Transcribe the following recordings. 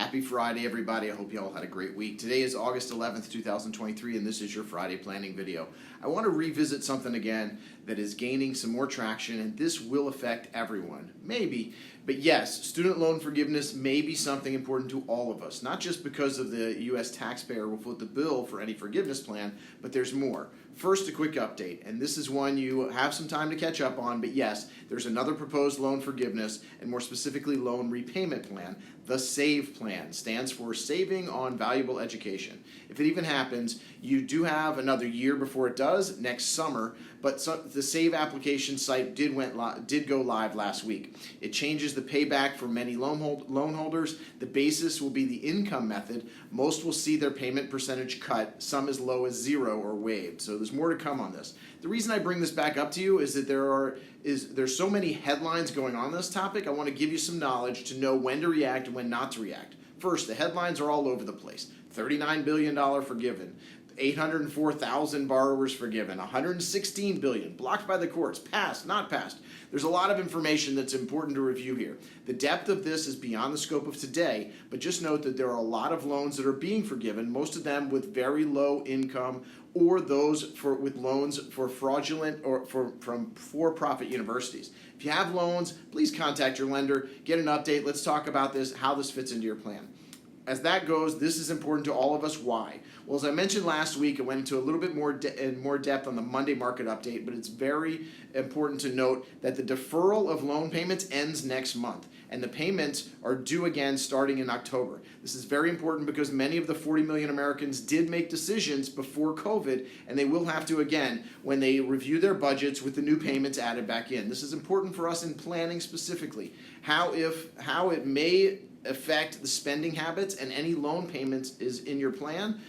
Happy Friday, everybody. I hope you all had a great week. Today is August 11th, 2023, and this is your Friday planning video. I want to revisit something again that is gaining some more traction, and this will affect everyone. Maybe, but yes, student loan forgiveness may be something important to all of us, not just because of the U.S. taxpayer will foot the bill for any forgiveness plan, but there's more. First, a quick update, and this is one you have some time to catch up on, but yes, there's another proposed loan forgiveness, and more specifically loan repayment plan. The SAVE plan stands for Saving on Valuable Education. If it even happens, you do have another year before it does, next summer, but the SAVE application site did go live last week. It changes the payback for many loan holders. The basis will be the income method. Most will see their payment percentage cut, some as low as 0 or waived. So there's more to come on this. The reason I bring this back up to you is that there's so many headlines going on this topic. I want to give you some knowledge to know when to react and when not to react. First, the headlines are all over the place. $39 billion forgiven, 804,000 borrowers forgiven, 116 billion blocked by the courts, passed, not passed. There's a lot of information that's important to review here. The depth of this is beyond the scope of today, but just note that there are a lot of loans that are being forgiven, most of them with very low income, or those with loans for fraudulent or from for-profit universities. If you have loans, please contact your lender, get an update. Let's talk about this, how this fits into your plan. As that goes, this is important to all of us. Why? Well, as I mentioned last week, I went into a little bit more depth on the Monday market update, but it's very important to note that the deferral of loan payments ends next month, and the payments are due again starting in October. This is very important because many of the 40 million Americans did make decisions before COVID, and they will have to again when they review their budgets with the new payments added back in. This is important for us in planning specifically. How it may affect the spending habits and any loan payments is in your plan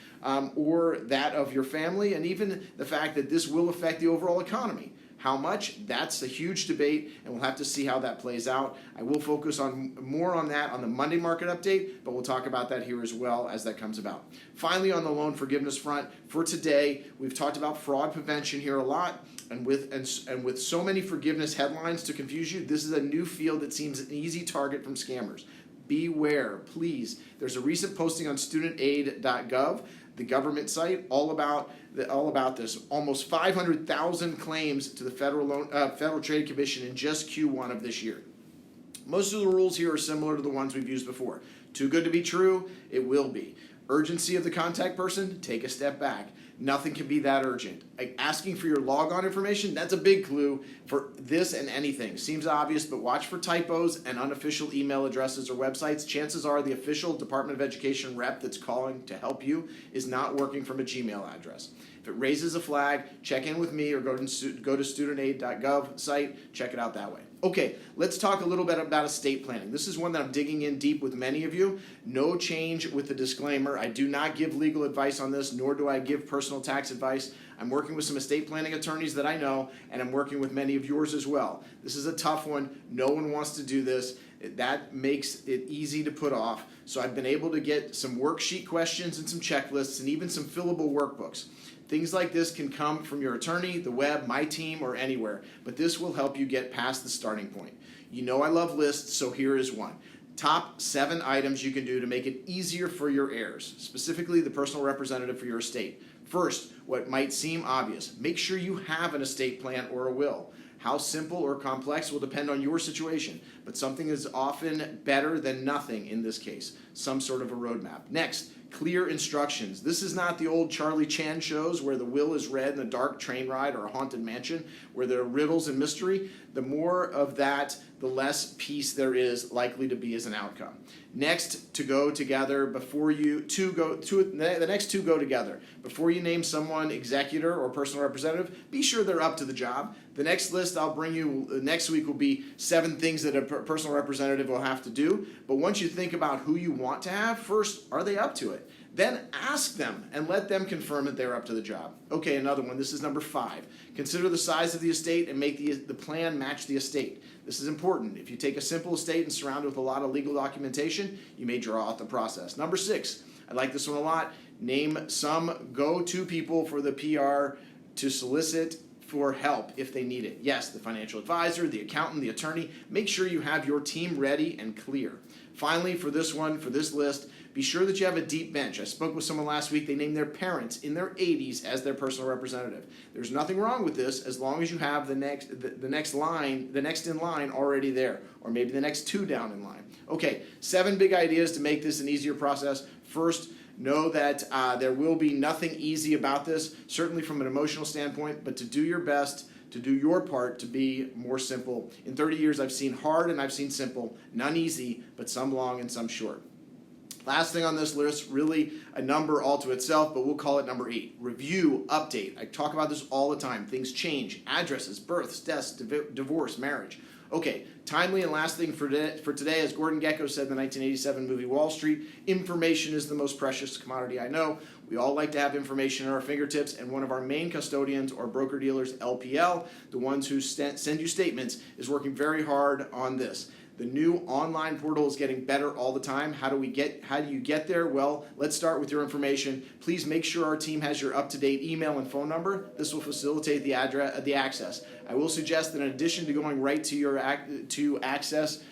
or that of your family, and even the fact that this will affect the overall economy. How much? That's a huge debate, and we'll have to see how that plays out. I will focus more on that on the Monday market update, but we'll talk about that here as well as that comes about. Finally, on the loan forgiveness front, for today, we've talked about fraud prevention here a lot, and with so many forgiveness headlines to confuse you, this is a new field that seems an easy target from scammers. Beware, please. There's a recent posting on studentaid.gov, the government site, all about this. Almost 500,000 claims to the Federal Trade Commission in just Q1 of this year. Most of the rules here are similar to the ones we've used before. Too good to be true, it will be. Urgency of the contact person, take a step back. Nothing can be that urgent. Asking for your logon information, that's a big clue for this and anything. Seems obvious, but watch for typos and unofficial email addresses or websites. Chances are the official Department of Education rep that's calling to help you is not working from a Gmail address. If it raises a flag, check in with me or go to studentaid.gov site, check it out that way. Okay, let's talk a little bit about estate planning. This is one that I'm digging in deep with many of you. No change with the disclaimer. I do not give legal advice on this, nor do I give personal tax advice. I'm working with some estate planning attorneys that I know, and I'm working with many of yours as well. This is a tough one. No one wants to do this. That makes it easy to put off. So I've been able to get some worksheet questions and some checklists and even some fillable workbooks. Things like this can come from your attorney, the web, my team, or anywhere, but this will help you get past the starting point. You know I love lists, so here is one. Top 7 items you can do to make it easier for your heirs, specifically the personal representative for your estate. First, what might seem obvious, make sure you have an estate plan or a will. How simple or complex will depend on your situation, but something is often better than nothing in this case, some sort of a roadmap. Next, clear instructions. This is not the old Charlie Chan shows where the will is read in a dark train ride or a haunted mansion where there are riddles and mystery. The more of that, the less peace there is likely to be as an outcome. Next, the next two go together. Before you name someone executor or personal representative, be sure they're up to the job. The next list I'll bring you next week will be 7 things that a personal representative will have to do. But once you think about who you want to have, first, are they up to it? Then ask them and let them confirm that they're up to the job. Okay, another one. This is number 5. Consider the size of the estate and make the plan match the estate. This is important. If you take a simple estate and surround it with a lot of legal documentation, you may draw out the process. Number 6. I like this one a lot. Name some go-to people for the PR to solicit for help if they need it. Yes, the financial advisor, the accountant, the attorney. Make sure you have your team ready and clear. Finally, for this list, be sure that you have a deep bench. I spoke with someone last week. They named their parents in their 80s as their personal representative. There's nothing wrong with this as long as you have the next in line already there, or maybe the next 2 down in line. Okay, 7 big ideas to make this an easier process. First, know that there will be nothing easy about this, certainly from an emotional standpoint, but to do your best, to do your part to be more simple. In 30 years, I've seen hard and I've seen simple, none easy, but some long and some short. Last thing on this list, really a number all to itself, but we'll call it number 8. Review, update. I talk about this all the time. Things change. Addresses, births, deaths, divorce, marriage. Okay, timely and last thing for today, as Gordon Gekko said in the 1987 movie Wall Street, information is the most precious commodity I know. We all like to have information at our fingertips, and one of our main custodians or broker-dealers, LPL, the ones who send you statements, is working very hard on this. The new online portal is getting better all the time. How do you get there? Well, let's start with your information. Please make sure our team has your up-to-date email and phone number. This will facilitate the access. I will suggest that in addition to going right to access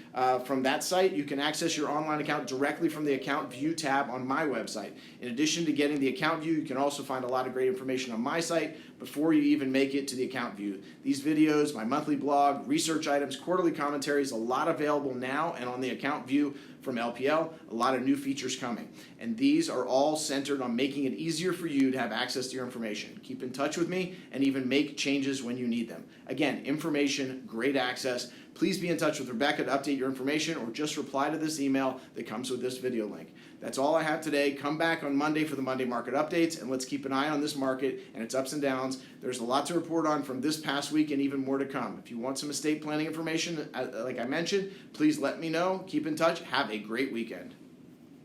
from that site, you can access your online account directly from the Account View tab on my website. In addition to getting the Account View, you can also find a lot of great information on my site before you even make it to the Account View. These videos, my monthly blog, research items, quarterly commentaries, a lot available now and on the Account View from LPL, a lot of new features coming. And these are all centered on making it easier for you to have access to your information. Keep in touch with me and even make changes when you need them. Again, information, great access. Please be in touch with Rebecca to update your information or just reply to this email that comes with this video link. That's all I have today. Come back on Monday for the Monday market updates, and let's keep an eye on this market and its ups and downs. There's a lot to report on from this past week and even more to come. If you want some estate planning information, like I mentioned, please let me know. Keep in touch. Have a great weekend.